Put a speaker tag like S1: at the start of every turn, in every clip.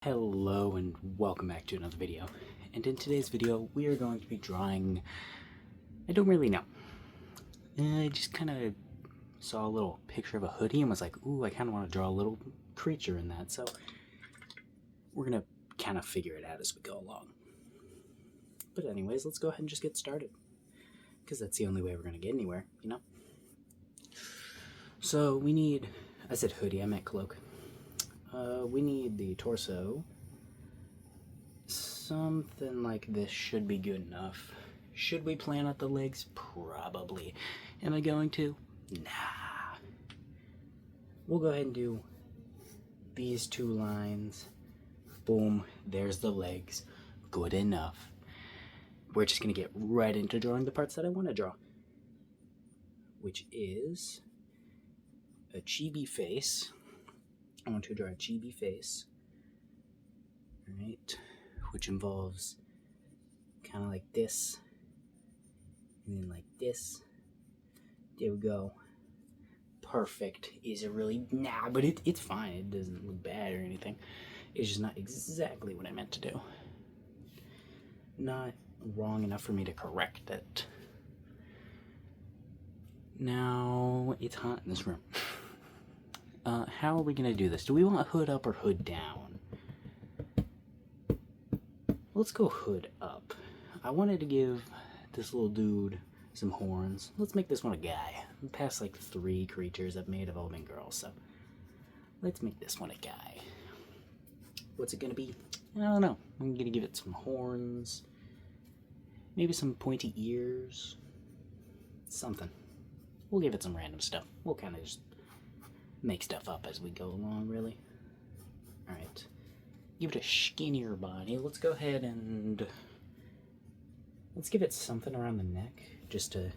S1: Hello and welcome back to another video. And in today's video we are going to be drawing, I don't really know. I just kind of saw a little picture of a hoodie and was like, ooh, I kind of want to draw a little creature in that. So we're going to kind of figure it out as we go along. But anyways, let's go ahead and just get started. Because that's the only way we're going to get anywhere, you know? So we need, I said hoodie, I meant cloak. We need the torso. Something like this should be good enough. Should we plan out the legs? Probably. Am I going to? Nah. We'll go ahead and do these two lines. Boom, there's the legs. Good enough. We're just going to get right into drawing the parts that I want to draw, which is a chibi face. I want to draw a chibi face, right, which involves kind of like this, and then like this. There we go. Perfect. Is it really? Nah, but it's fine. It doesn't look bad or anything. It's just not exactly what I meant to do. Not wrong enough for me to correct it. Now, it's hot in this room. How are we going to do this? Do we want hood up or hood down? Let's go hood up. I wanted to give this little dude some horns. Let's make this one a guy. The past like 3 creatures I've made have all been girls, so let's make this one a guy. What's it going to be? I don't know. I'm going to give it some horns. Maybe some pointy ears. Something. We'll give it some random stuff. We'll kind of just make stuff up as we go along, really. Alright. Give it a skinnier body. Let's go ahead and let's give it something around the neck, just to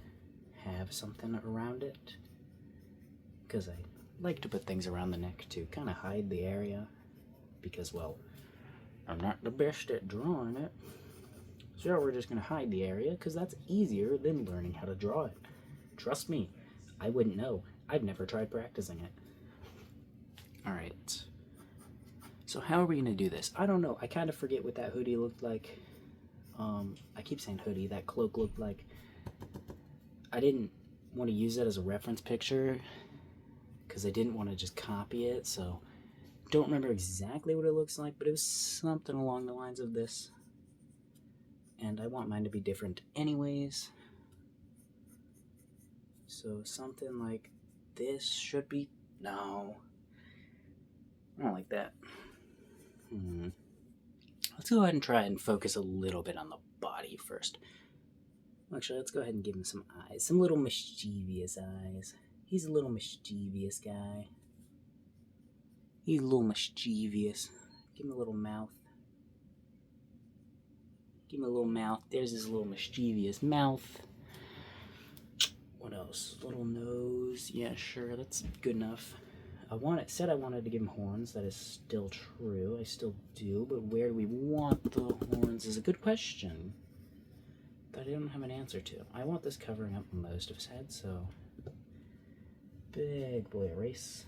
S1: have something around it. Because I like to put things around the neck to kind of hide the area. Because, well, I'm not the best at drawing it. So we're just going to hide the area, because that's easier than learning how to draw it. Trust me, I wouldn't know. I've never tried practicing it. Alright. So how are we going to do this? I don't know. I kind of forget what that hoodie looked like. I keep saying hoodie. That cloak looked like. I didn't want to use that as a reference picture because I didn't want to just copy it. So don't remember exactly what it looks like, but it was something along the lines of this. And I want mine to be different anyways. So something like this should be. No. I don't like that. Let's go ahead and try and focus a little bit on the body first. Actually, let's go ahead and give him some eyes. Some little mischievous eyes. He's a little mischievous guy. He's a little mischievous. Give him a little mouth. Give him a little mouth. There's his little mischievous mouth. What else? Little nose. Yeah, sure, that's good enough. Said I wanted to give him horns. That is still true. I still do, but where do we want the horns is a good question that I don't have an answer to. I want this covering up most of his head, so big boy erase.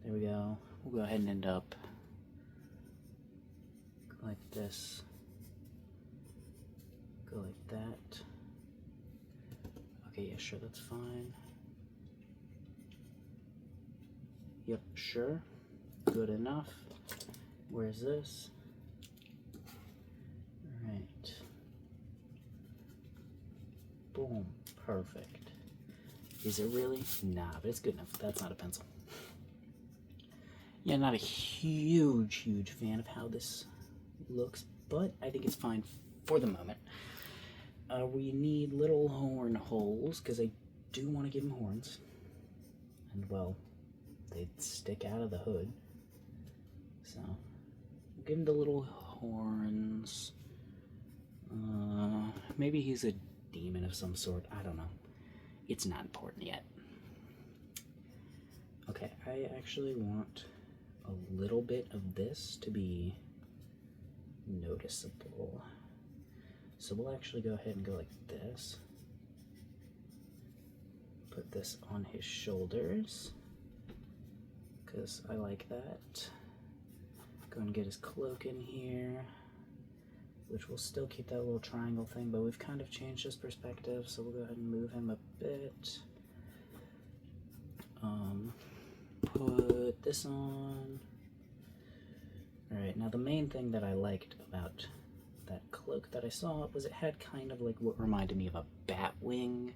S1: There we go. We'll go ahead and end up like this. Go like that. Okay, yeah, sure, that's fine. Yep, sure. Good enough. Where's this? Alright. Boom. Perfect. Is it really? Nah, but it's good enough. That's not a pencil. Yeah, not a huge fan of how this looks, but I think it's fine for the moment. We need little horn holes, because I do want to give him horns. And, well, they'd stick out of the hood. So, we'll give him the little horns. Maybe he's a demon of some sort. I don't know. It's not important yet. Okay, I actually want a little bit of this to be noticeable. So we'll actually go ahead and go like this. Put this on his shoulders, because I like that. Go and get his cloak in here, which will still keep that little triangle thing, but we've kind of changed his perspective, so we'll go ahead and move him a bit. Put this on. Alright, now the main thing that I liked about that cloak that I saw was it had kind of like what reminded me of a bat wing,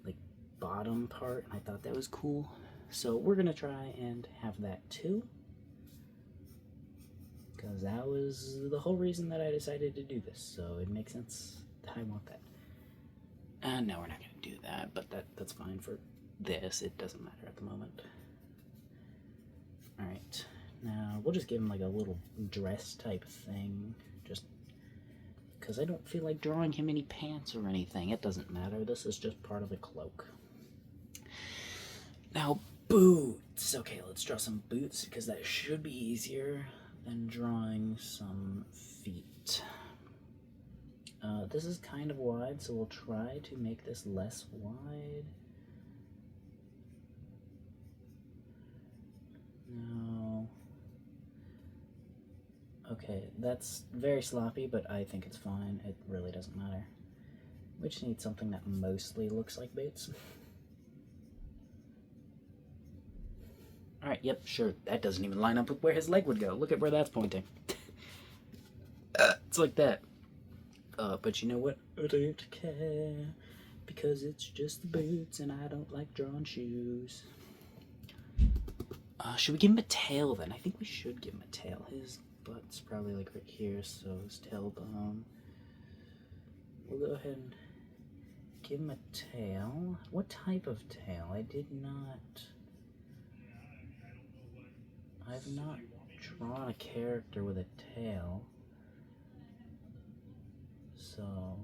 S1: like bottom part, and I thought that was cool. So we're gonna try and have that too, because that was the whole reason that I decided to do this, so it makes sense that I want that. And no, we're not gonna do that, but that's fine for this. It doesn't matter at the moment. Alright, now we'll just give him like a little dress type thing, just because I don't feel like drawing him any pants or anything. It doesn't matter, this is just part of the cloak. Now, boots. Okay, let's draw some boots, because that should be easier than drawing some feet. This is kind of wide, so we'll try to make this less wide. No. Okay, that's very sloppy, but I think it's fine. It really doesn't matter. We just need something that mostly looks like boots. Alright, yep, sure. That doesn't even line up with where his leg would go. Look at where that's pointing. It's like that. But you know what? I don't care, because it's just the boots and I don't like drawing shoes. Should we give him a tail then? I think we should give him a tail. His butt's probably like right here, so his tailbone. We'll go ahead and give him a tail. What type of tail? I've not drawn a character with a tail. So,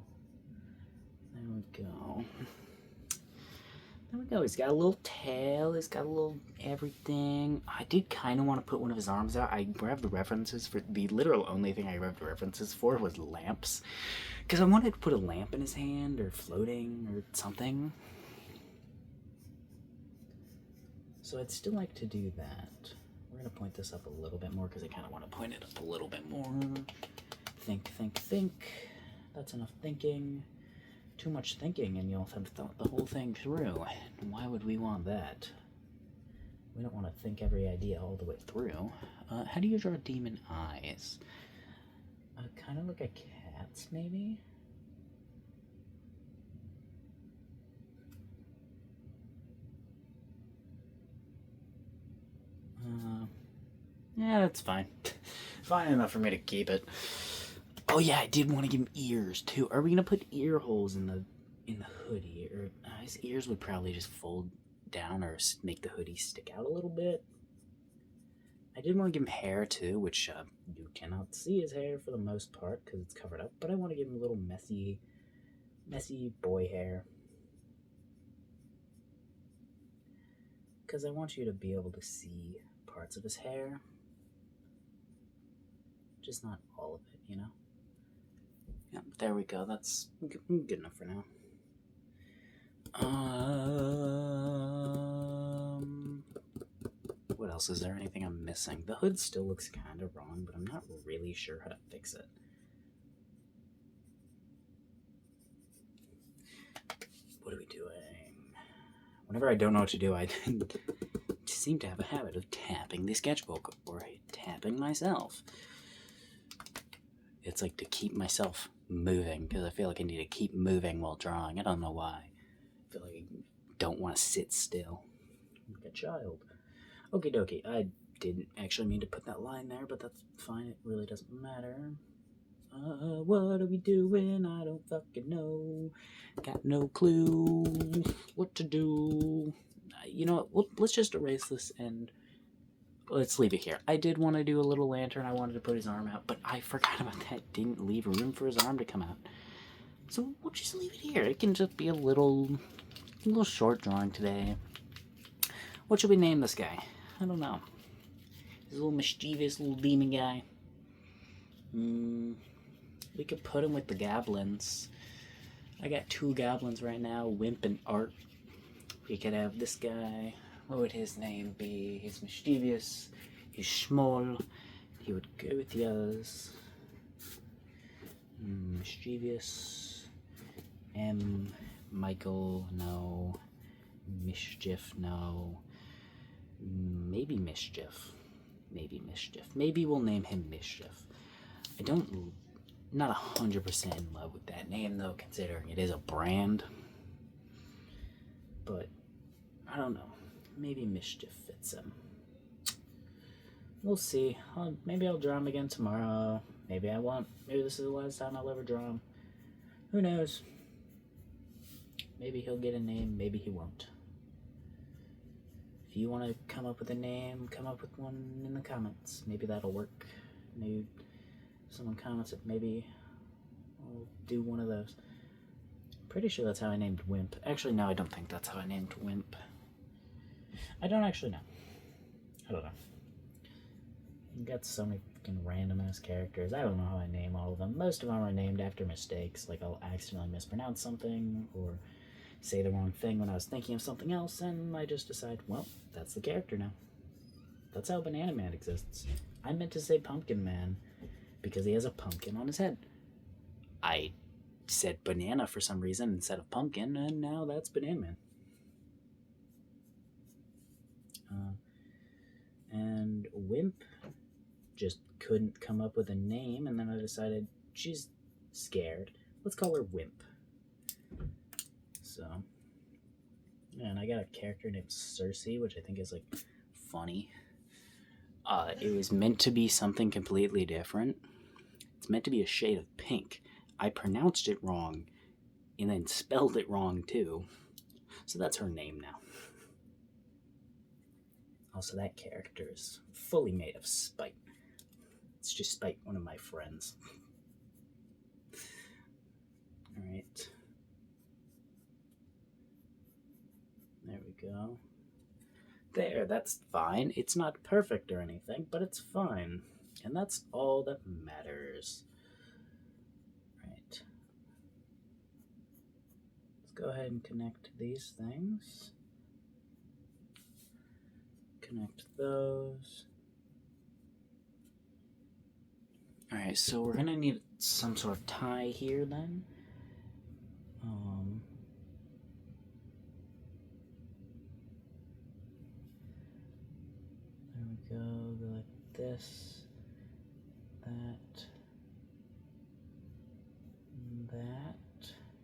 S1: there we go. There we go, he's got a little tail, he's got a little everything. I did kind of want to put one of his arms out. I grabbed the references for, the literal only thing I grabbed the references for was lamps. Because I wanted to put a lamp in his hand, or floating, or something. So I'd still like to do that. We're going to point this up a little bit more, because I kind of want to point it up a little bit more. Think, think, think. That's enough thinking. Too much thinking and you'll have thought the whole thing through. And why would we want that? We don't want to think every idea all the way through. How do you draw demon eyes? Kind of like a cat's, maybe? Yeah, that's fine. Fine enough for me to keep it. Oh yeah, I did want to give him ears too. Are we gonna put ear holes in the hoodie, or his ears would probably just fold down or make the hoodie stick out a little bit? I did want to give him hair too, which you cannot see his hair for the most part because it's covered up. But I want to give him a little messy boy hair, because I want you to be able to see parts of his hair, just not all of it, you know. Yeah, there we go. That's good enough for now. What else? Is there anything I'm missing? The hood still looks kind of wrong, but I'm not really sure how to fix it. What are we doing? Whenever I don't know what to do, I seem to have a habit of tapping the sketchbook, or tapping myself. It's like to keep myself moving, because I feel like I need to keep moving while drawing. I don't know why. I feel like I don't want to sit still like a child. Okie dokie. I didn't actually mean to put that line there, but that's fine. It really doesn't matter. What are we doing? I don't fucking know. Got no clue what to do. You know what? Let's just erase this and let's leave it here. I did want to do a little lantern. I wanted to put his arm out, but I forgot about that. Didn't leave room for his arm to come out. So we'll just leave it here. It can just be a little short drawing today. What should we name this guy? I don't know. This little mischievous little demon guy. We could put him with the goblins. I got 2 goblins right now, Wimp and Art. We could have this guy. What would his name be? He's mischievous, he's small, he would go with the others. Mischievous. Michael, no. Misjif, no. Maybe mischief. Maybe mischief. Maybe we'll name him Mischief. Not 100% in love with that name though, considering it is a brand. But, I don't know. Maybe Mischief fits him. We'll see. Maybe I'll draw him again tomorrow. Maybe I won't. Maybe this is the last time I'll ever draw him. Who knows? Maybe he'll get a name, maybe he won't. If you want to come up with a name, come up with one in the comments. Maybe that'll work. Maybe someone comments it. Maybe I'll do one of those. Pretty sure that's how I named Wimp. Actually, no, I don't think that's how I named Wimp. I don't actually know. I don't know. You got so many fucking random ass characters. I don't know how I name all of them. Most of them are named after mistakes. Like I'll accidentally mispronounce something or say the wrong thing when I was thinking of something else, and I just decide, well, that's the character now. That's how Banana Man exists. I meant to say Pumpkin Man because he has a pumpkin on his head. I said banana for some reason instead of pumpkin, and now that's Banana Man. And Wimp just couldn't come up with a name, and then I decided she's scared. Let's call her Wimp. So, yeah, and I got a character named Cersei, which I think is like funny. It was meant to be something completely different. It's meant to be a shade of pink. I pronounced it wrong and then spelled it wrong too. So that's her name now. Also, that character is fully made of spite. It's just spite one of my friends. Alright. There we go. There, that's fine. It's not perfect or anything, but it's fine. And that's all that matters. Right. Let's go ahead and connect these things. Connect those. Alright, so we're gonna need some sort of tie here then. There we go like this, that.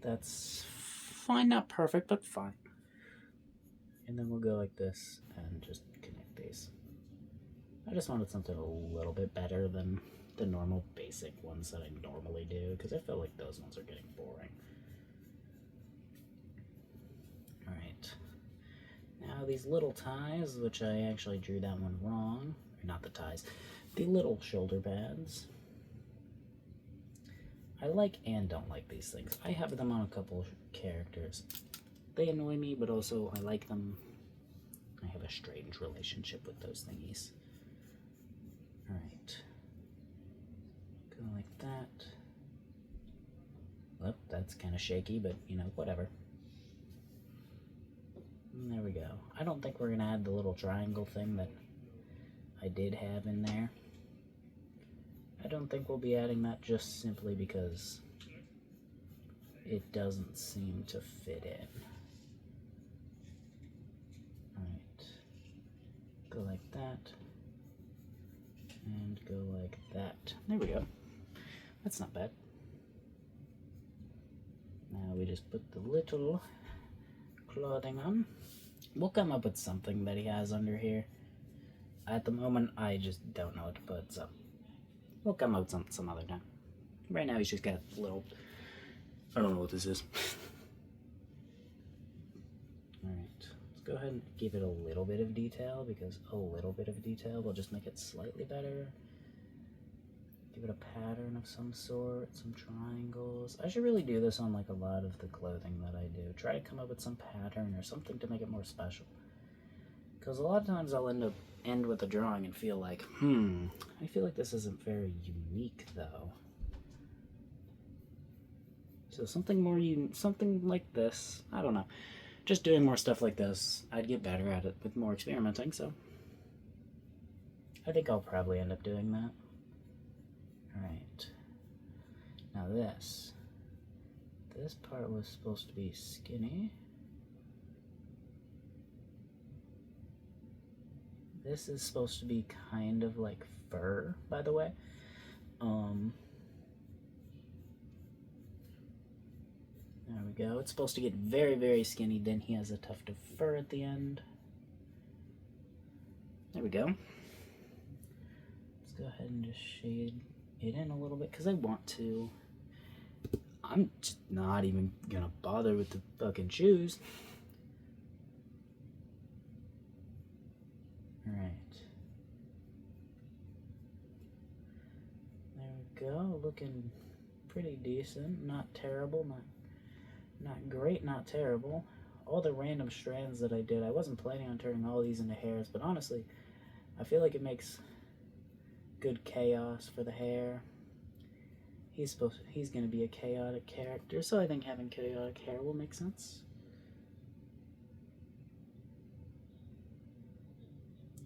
S1: That's fine, not perfect, but fine. And then we'll go like this and just connect these. I just wanted something a little bit better than the normal basic ones that I normally do, because I feel like those ones are getting boring. Alright. Now these little ties, which I actually drew that one wrong, or not the ties, the little shoulder pads. I like and don't like these things. I have them on a couple characters. They annoy me, but also I like them. I have a strange relationship with those thingies. Alright. Go like that. Well, that's kind of shaky, but, you know, whatever. And there we go. I don't think we're going to add the little triangle thing that I did have in there. I don't think we'll be adding that just simply because it doesn't seem to fit in. Alright. Go like that. And go like that. There we go. That's not bad. Now we just put the little clothing on. We'll come up with something that he has under here. At the moment, I just don't know what to put, so we'll come up with some other time. Right now, he's just got a little... I don't know what this is. Alright, let's go ahead and give it a little bit of detail, because a little bit of detail will just make it slightly better. Give it a pattern of some sort, some triangles. I should really do this on like a lot of the clothing that I do. Try to come up with some pattern or something to make it more special. Because a lot of times I'll end with a drawing and feel like, I feel like this isn't very unique though. So something more something like this. I don't know. Just doing more stuff like this, I'd get better at it with more experimenting, so I think I'll probably end up doing that. Alright. Now this part was supposed to be skinny. This is supposed to be kind of like fur, by the way. There we go. It's supposed to get very, very skinny. Then he has a tuft of fur at the end. There we go. Let's go ahead and just shade it in a little bit because I want to. I'm just not even gonna bother with the fucking shoes. Alright. There we go. Looking pretty decent. Not terrible. Not great, not terrible. All the random strands that I did, I wasn't planning on turning all these into hairs, but honestly, I feel like it makes good chaos for the hair. He's gonna be a chaotic character, so I think having chaotic hair will make sense.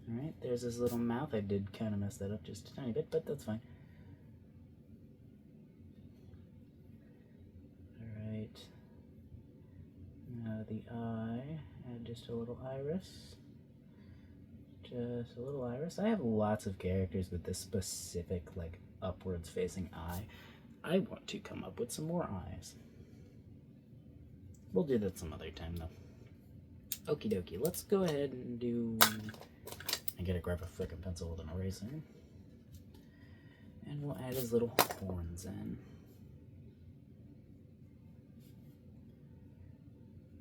S1: Alright, there's his little mouth. I did kind of mess that up just a tiny bit, but that's fine. Alright. Now the eye, add just a little iris. Just a little iris. I have lots of characters with this specific, like, upwards facing eye. I want to come up with some more eyes. We'll do that some other time, though. Okie dokie, let's go ahead and do... I gotta grab a frickin' pencil with an eraser. And we'll add his little horns in.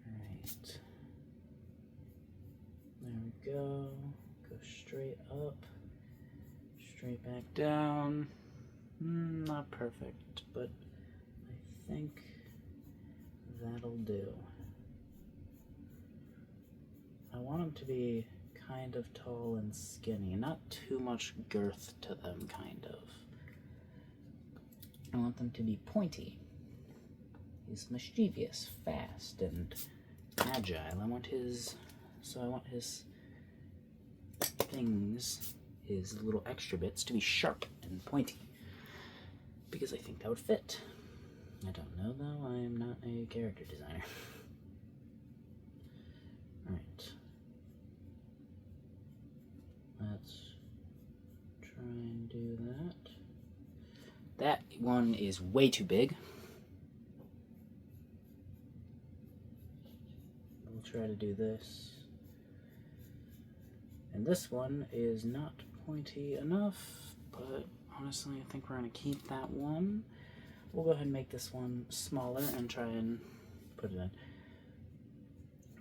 S1: Alright. There we go. Go straight up. Straight back down. Not perfect, but I think that'll do. I want them to be kind of tall and skinny, not too much girth to them, kind of. I want them to be pointy. He's mischievous, fast, and agile. I want his things, his little extra bits, to be sharp and pointy. Because I think that would fit. I don't know, though. I am not a character designer. Alright. Let's try and do that. That one is way too big. We'll try to do this. And this one is not pointy enough, but honestly, I think we're going to keep that one. We'll go ahead and make this one smaller and try and put it in.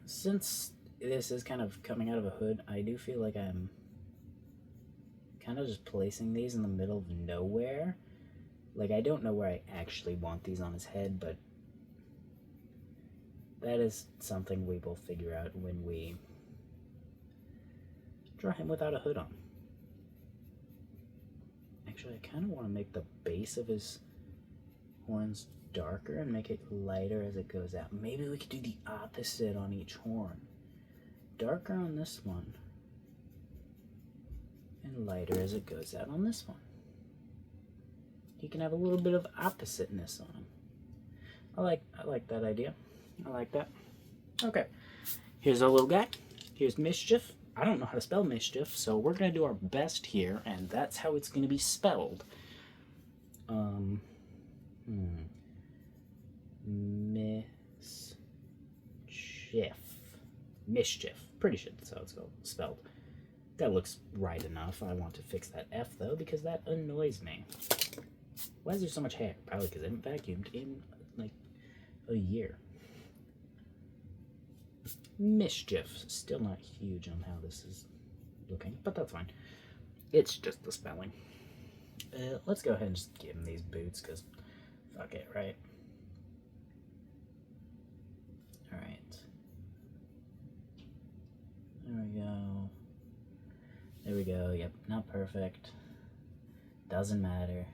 S1: Since this is kind of coming out of a hood, I do feel like I'm kind of just placing these in the middle of nowhere. Like, I don't know where I actually want these on his head, but that is something we will figure out when we draw him without a hood on. Actually, I kind of want to make the base of his horns darker and make it lighter as it goes out. Maybe we could do the opposite on each horn. Darker on this one and lighter as it goes out on this one. He can have a little bit of oppositeness on him. I like that idea. I like that. Okay, here's our little guy. Here's Mischief. I don't know how to spell mischief, so we're going to do our best here, and that's how it's going to be spelled. Mischief. Mischief. Pretty sure that's how it's spelled. That looks right enough. I want to fix that F, though, because that annoys me. Why is there so much hair? Probably because I haven't vacuumed in, like, a year. Mischief. Still not huge on how this is looking, but that's fine. It's just the spelling. Let's go ahead and just give him these boots, because fuck it, right? Alright. There we go. There we go. Yep, not perfect. Doesn't matter.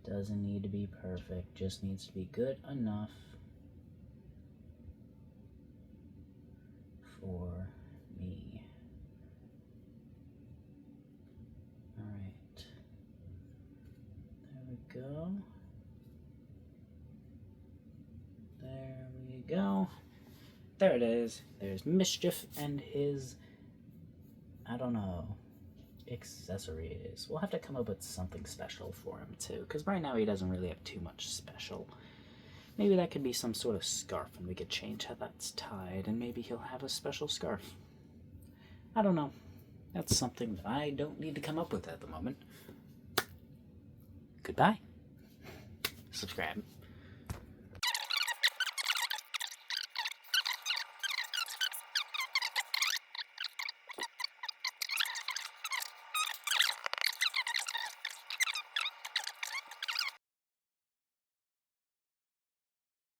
S1: Doesn't need to be perfect. Just needs to be good enough for me. Alright. there it is. There's Mischief and his, I don't know, accessories. We'll have to come up with something special for him too, because right now he doesn't really have too much special. Maybe that could be some sort of scarf, and we could change how that's tied, and maybe he'll have a special scarf. I don't know. That's something that I don't need to come up with at the moment. Goodbye. Subscribe.